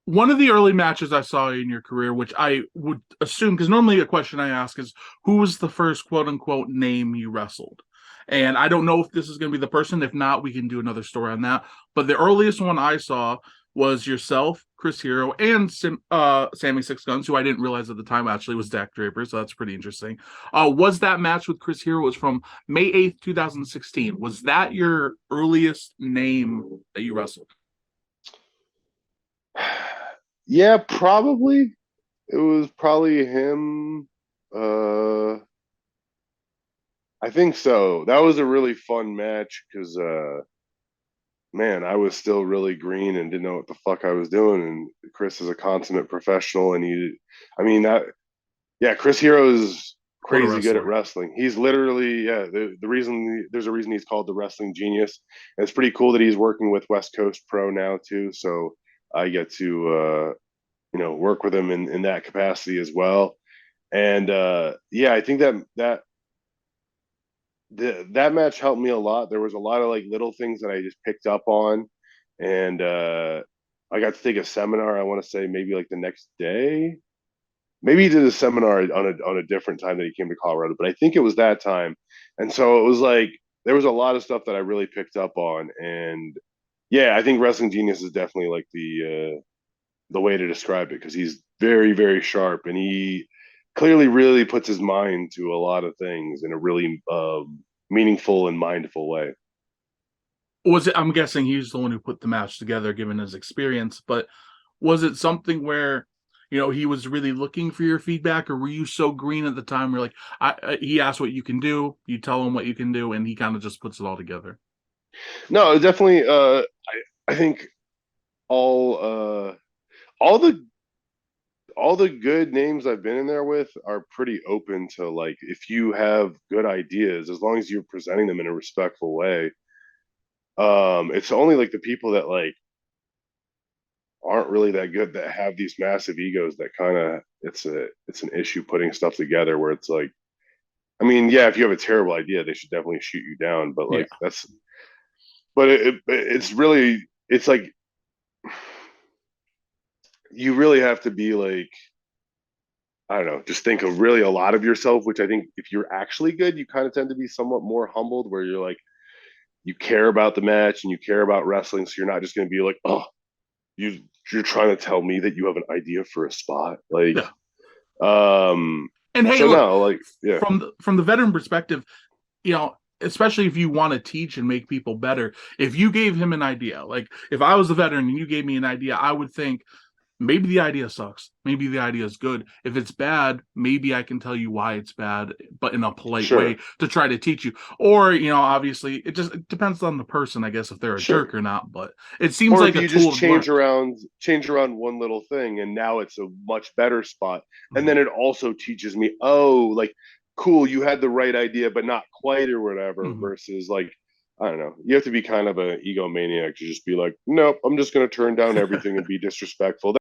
One of the early matches I saw in your career, which I would assume, because normally a question I ask is, who was the first quote unquote name you wrestled? And I don't know if this is going to be the person. If not, we can do another story on that. But the earliest one I saw was yourself, Chris Hero, and Sammy Six Guns, who I didn't realize at the time actually was Dak Draper. So that's pretty interesting. Was that match with Chris Hero was from May 8th, 2016? Was that your earliest name that you wrestled? Yeah, probably. It was probably him. Uh, I think so. That was a really fun match because, man, I was still really green and didn't know what the fuck I was doing. And Chris is a consummate professional, and I mean, yeah, Chris Hero is What a crazy good at wrestler. wrestling. He's literally, yeah, the reason there's a reason he's called the wrestling genius. And it's pretty cool that he's working with West Coast Pro now too. So I get to, work with him in that capacity as well. And yeah, I think that match helped me a lot. There was a lot of like little things that I just picked up on, and I got to take a seminar. I want to say maybe like the next day. Maybe he did a seminar on a different time that he came to Colorado, but I think it was that time. And so it was like there was a lot of stuff that I really picked up on, and yeah, I think Wrestling Genius is definitely like the way to describe it because he's very very sharp and he clearly really puts his mind to a lot of things in a really meaningful and mindful way. Was it? I'm guessing he's the one who put the match together, given his experience. But was it something where, he was really looking for your feedback, or were you so green at the time? Where like, he asked what you can do, you tell him what you can do, and he kind of just puts it all together. No, definitely. I think all uh, all the all the good names I've been in there with are pretty open to like if you have good ideas, as long as you're presenting them in a respectful way. It's only like the people that like aren't really that good that have these massive egos that kind of it's an issue putting stuff together where it's like I mean yeah if you have a terrible idea they should definitely shoot you down but Yeah, like that's but it's really it's like you really have to be like I don't know just think of really a lot of yourself which I think if you're actually good you kind of tend to be somewhat more humbled where you're like you care about the match and you care about wrestling so you're not just going to be like oh you you're trying to tell me that you have an idea for a spot like yeah. Um, And hey, so look, no, like yeah, from the veteran perspective, especially if you want to teach and make people better, if you gave him an idea, like if I was the veteran and you gave me an idea, I would think maybe the idea sucks. Maybe the idea is good. If it's bad, maybe I can tell you why it's bad, but in a polite way sure, to try to teach you. Or, obviously it depends on the person, I guess, if they're a jerk sure. or not. But it seems Or if like a you just tool to learn. change around one little thing, and now it's a much better spot. And Mhm. then it also teaches me, oh, like cool, you had the right idea, but not quite or whatever. Mhm. Versus like I don't know, you have to be kind of an egomaniac to just be like, nope, I'm just going to turn down everything and be disrespectful.